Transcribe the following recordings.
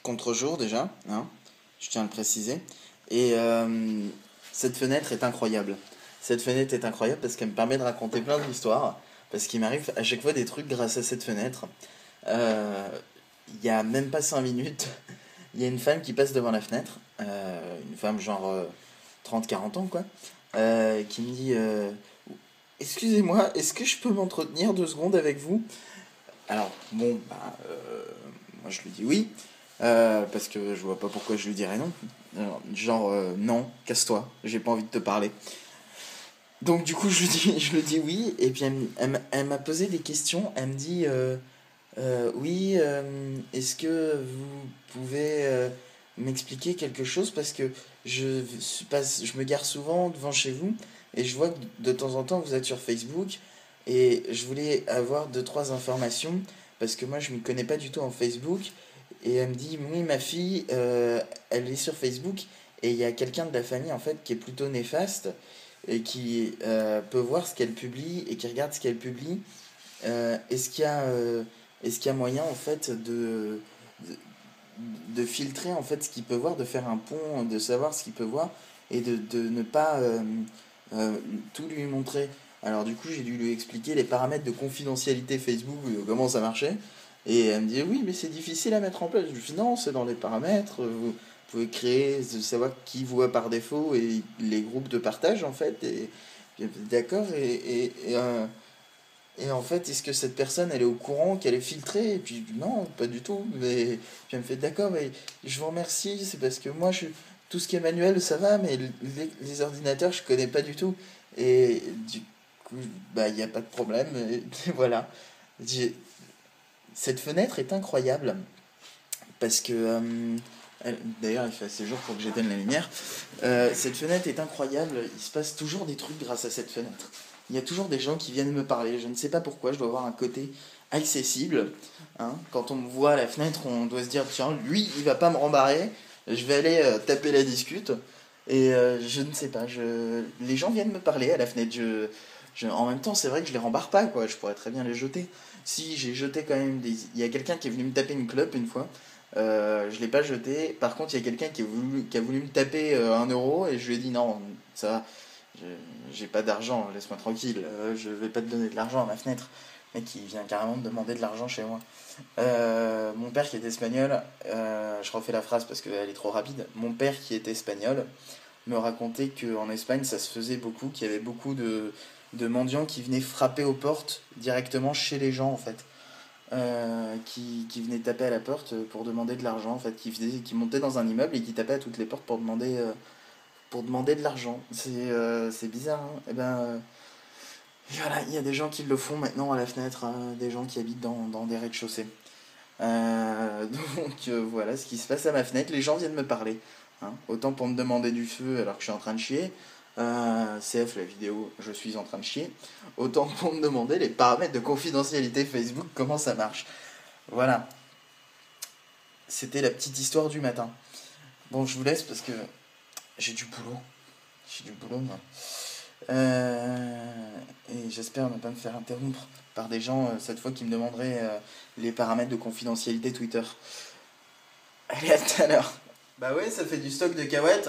contre-jour déjà, hein, je tiens à le préciser. Et cette fenêtre est incroyable. Cette fenêtre est incroyable parce qu'elle me permet de raconter plein d'histoires. Parce qu'il m'arrive à chaque fois des trucs grâce à cette fenêtre. Euh, Il y a même pas 5 minutes, il y a une femme qui passe devant la fenêtre. Une femme genre 30-40 ans quoi. Qui me dit excusez-moi, est-ce que je peux m'entretenir 2 secondes avec vous? Alors, bon, bah, moi je lui dis oui, parce que je vois pas pourquoi je lui dirais non. Alors, genre, non, casse-toi, j'ai pas envie de te parler. Donc, du coup, je lui dis oui, et puis elle m'a posé des questions. Elle me dit oui, est-ce que vous pouvez m'expliquer quelque chose? Parce que je me gare souvent devant chez vous, et je vois que de temps en temps vous êtes sur Facebook, et je voulais avoir 2 3 informations, parce que moi je m'y connais pas du tout en Facebook. Et elle me dit, oui, ma fille, elle est sur Facebook, et il y a quelqu'un de la famille en fait qui est plutôt néfaste, et qui peut voir ce qu'elle publie, et qui regarde ce qu'elle publie. Est-ce qu'il y a moyen en fait de, de filtrer en fait ce qu'il peut voir, de faire un pont, de savoir ce qu'il peut voir, et de ne pas euh, tout lui montrer? Alors du coup j'ai dû lui expliquer les paramètres de confidentialité Facebook, comment ça marchait. Et elle me dit oui mais c'est difficile à mettre en place. Je lui dis non, c'est dans les paramètres, vous pouvez créer, de savoir qui voit par défaut et les groupes de partage en fait. Et d'accord, et en fait, est-ce que cette personne, elle est au courant qu'elle est filtrée? Et puis, non, pas du tout. Mais puis elle me fait, d'accord, mais je vous remercie, c'est parce que moi, tout ce qui est manuel, ça va, mais les ordinateurs, je connais pas du tout. Et du coup, bah, il n'y a pas de problème. Et voilà. J'ai- Cette fenêtre est incroyable parce que. D'ailleurs, il fait assez jour pour que j'éteigne la lumière. Cette fenêtre est incroyable. Il se passe toujours des trucs grâce à cette fenêtre. Il y a toujours des gens qui viennent me parler. Je ne sais pas pourquoi. Je dois avoir un côté accessible. Hein. Quand on me voit à la fenêtre, on doit se dire tiens, lui, il va pas me rembarrer. Je vais aller taper la discute. Et je ne sais pas. Les gens viennent me parler à la fenêtre. En même temps, c'est vrai que je les rembarre pas, quoi. Je pourrais très bien les jeter. Si, j'ai jeté quand même des. Il y a quelqu'un qui est venu me taper une clope une fois. Je l'ai pas jeté. Par contre, il y a quelqu'un qui a voulu me taper 1 euro, et je lui ai dit non, ça, j'ai pas d'argent, laisse-moi tranquille, je vais pas te donner de l'argent à ma fenêtre. Le mec, il vient carrément me demander de l'argent chez moi. Mon père qui est espagnol, je refais la phrase parce qu'elle est trop rapide. Mon père qui est espagnol me racontait qu'en Espagne ça se faisait beaucoup, qu'il y avait beaucoup de mendiants qui venaient frapper aux portes directement chez les gens en fait. Qui venait taper à la porte pour demander de l'argent, en fait, qui montait dans un immeuble et qui tapait à toutes les portes pour demander de l'argent. C'est bizarre, hein. Et ben, voilà, il y a des gens qui le font maintenant à la fenêtre, des gens qui habitent dans des rez-de-chaussée. Donc voilà ce qui se passe à ma fenêtre, les gens viennent me parler. Hein. Autant pour me demander du feu alors que je suis en train de chier. CF la vidéo, je suis en train de chier. Autant pour me demander les paramètres de confidentialité Facebook, comment ça marche. Voilà, c'était la petite histoire du matin. Bon, je vous laisse parce que j'ai du boulot. J'ai du boulot, moi. Et j'espère ne pas me faire interrompre par des gens, cette fois, qui me demanderaient les paramètres de confidentialité Twitter. Allez, à tout à l'heure. Bah ouais, ça fait du stock de cacahuètes.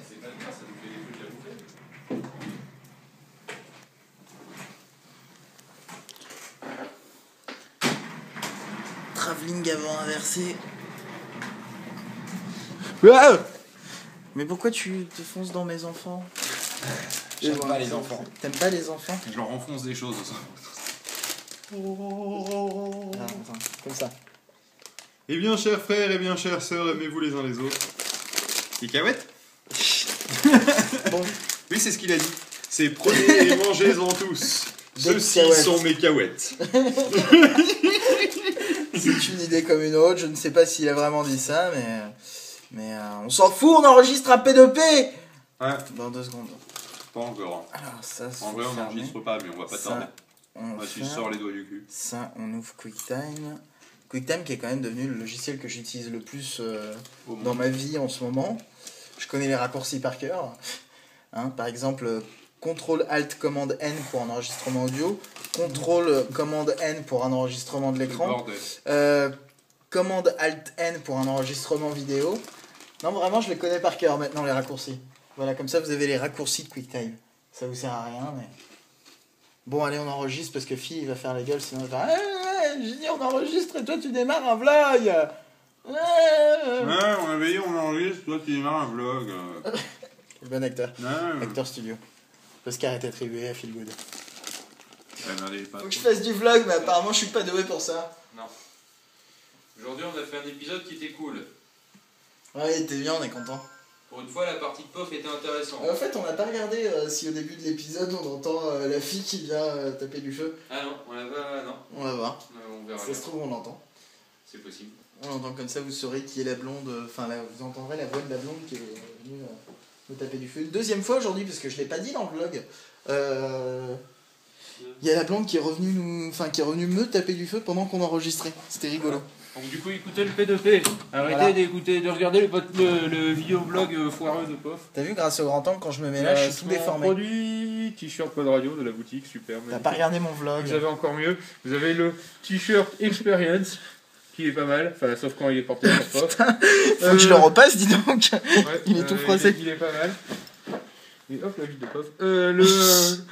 C'est pas bien, ça nous fait des trucs à bouffer. Travelling avant inversé. Ah, Mais pourquoi tu te fonces dans mes enfants? j'aime pas les enfants. T'aimes pas les enfants? Je leur enfonce des choses. Ah, attends, comme ça. Eh bien, chers frères, et bien, chères sœurs, aimez-vous les uns les autres. Cacahuètes. Bon, Oui, c'est ce qu'il a dit. C'est prenez et mangez-en tous. Des Ceux-ci cacahuètes. sont mes cahuètes. c'est une idée comme une autre. Je ne sais pas s'il a vraiment dit ça, mais on s'en fout, on enregistre un P2P Ouais, dans 2 secondes. pas encore. Hein. Alors ça, c'est En vrai, on fermé. n'enregistre pas, mais on va pas Ça, tarder. on Moi, tu ferme. sors les doigts du cul. Ça, on ouvre QuickTime. QuickTime qui est quand même devenu le logiciel que j'utilise le plus Au dans monde. ma vie en ce moment. Je connais les raccourcis par cœur. Hein, par exemple, CTRL ALT commande N pour un enregistrement audio, CTRL commande N pour un enregistrement de l'écran, commande ALT N pour un enregistrement vidéo. Non, vraiment, je les connais par cœur maintenant, les raccourcis. Voilà, comme ça, vous avez les raccourcis de QuickTime. Ça vous sert à rien, mais... Bon, allez, on enregistre parce que Phi, il va faire la gueule, sinon il va faire j'ai dit on enregistre et toi tu démarres un vlog. Ouais, on a veillé, on enregistre, toi tu démarres un vlog. Bon acteur. Ouais. Acteur studio. Oscar est attribué à Phil Good. Faut que je fasse du vlog, mais apparemment je suis pas doué pour ça. Non. Aujourd'hui, on a fait un épisode qui était cool. Ouais, il était bien, on est content. Pour une fois, la partie de POF était intéressante. En fait, on n'a pas regardé si au début de l'épisode on entend la fille qui vient taper du feu. Ah non, on l'a pas. Non. On va voir. On verra. Ça se trouve, on l'entend. C'est possible. On l'entend comme ça, vous saurez qui est la blonde. Enfin, vous entendrez la voix de la blonde qui est venue me taper du feu. Une deuxième fois aujourd'hui, parce que je l'ai pas dit dans le vlog. Il y a la blonde qui est revenue me taper du feu pendant qu'on enregistrait. C'était rigolo. Donc du coup, écoutez le P2P. Arrêtez de regarder le vidéoblog foireux de POF. T'as vu, grâce au grand angle, quand je me mets là, je suis tout déformé. Produit t-shirt Pod Radio de la boutique, super. T'as pas regardé mon vlog. Vous avez encore mieux. Vous avez le t-shirt Experience qui est pas mal. Enfin, sauf quand il est porté par POF. Faut que je le repasse, dis donc. Ouais, il est tout froissé. Il est pas mal. Et hop, la vie de POF.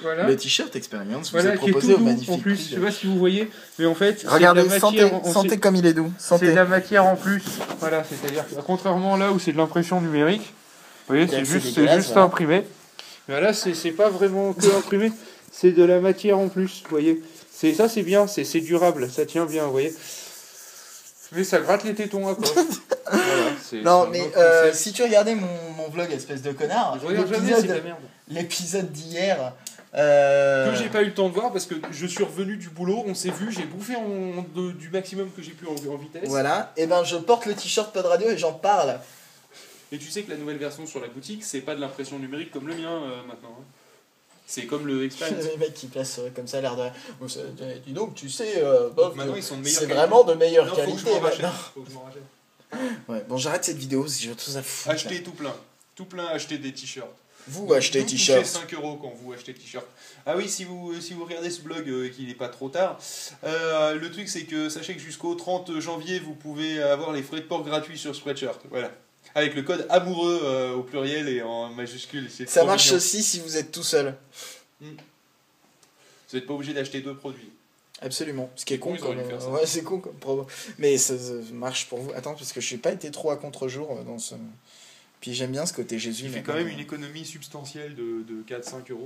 Voilà. Le t-shirt Experience, vous voilà, est qui est proposé tout au doux, magnifique en plus. prix. Je sais pas si vous voyez, mais en fait, regardez, c'est de la matière, sentez comme il est doux. c'est Sentez. de la matière en plus. Voilà, c'est-à-dire que contrairement là où c'est de l'impression numérique, vous voyez, c'est juste voilà. imprimé. Mais là, c'est pas vraiment que imprimé, c'est de la matière en plus, vous voyez. Ça, c'est bien, c'est durable, ça tient bien, vous voyez. Mais ça gratte les tétons à quoi. Voilà, non, mais si tu regardais mon vlog, espèce de connard, je regarde jamais, c'est de la merde. L'épisode d'hier. Que j'ai pas eu le temps de voir parce que je suis revenu du boulot, on s'est vu, j'ai bouffé du maximum que j'ai pu en vitesse. Voilà, et ben je porte le t-shirt Pod Radio et j'en parle. Et tu sais que la nouvelle version sur la boutique, c'est pas de l'impression numérique comme le mien maintenant. Hein. C'est comme le Experience. Les mecs qui placent comme ça l'air de. Dis donc, tu sais, Bob, maintenant ils sont de meilleure c'est qualité. vraiment de meilleure Non, qualité. faut que je m'en maintenant. rachète. Ouais, bon, j'arrête cette vidéo si j'ai autre chose à foutre. Achetez tout plein, achetez des t-shirts. Vous achetez Vous t-shirts. touchez 5 € quand vous achetez t-shirt. Ah oui, si vous regardez ce blog et qu'il n'est pas trop tard, le truc c'est que sachez que jusqu'au 30 janvier, vous pouvez avoir les frais de port gratuits sur Spreadshirt. Voilà. Avec le code amoureux au pluriel et en majuscule. Ça marche aussi si vous êtes tout seul. Vous n'êtes pas obligé d'acheter 2 produits. Absolument. Ce qui est con. Ils auraient dû faire ça. Ouais, c'est con comme promo. Mais ça marche pour vous. Attends, parce que je n'ai pas été trop à contre-jour dans ce. Puis j'aime bien ce côté Jésus. Il fait quand même une économie substantielle de 4-5 €.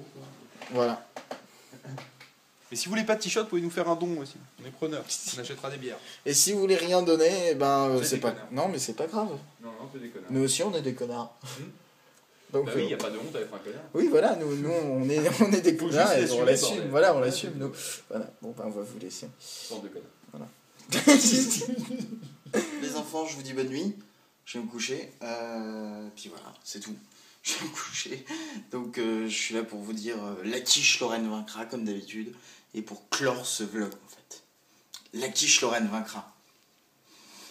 Voilà. Et si vous voulez pas de t-shirt, vous pouvez nous faire un don aussi. On est preneurs. On achètera des bières. Et si vous voulez rien donner, eh ben C'est c'est des pas. connards. Non, mais c'est pas grave. Non, c'est des connards. Nous aussi, on est des connards. Donc, Bah oui, il n'y a pas de honte à être un connard. oui, voilà, nous on est des Faut connards juste et on l'assumer, l'assume. bordel. Voilà, on l'assume, nous. Voilà, bon, ben on va vous laisser. Bande de connards. Les enfants, je vous dis bonne nuit. Je vais me coucher. Puis voilà, c'est tout. Je vais me coucher. Donc, je suis là pour vous dire la quiche Lorraine vaincra, comme d'habitude. Et pour clore ce vlog, en fait. La quiche Lorraine vaincra.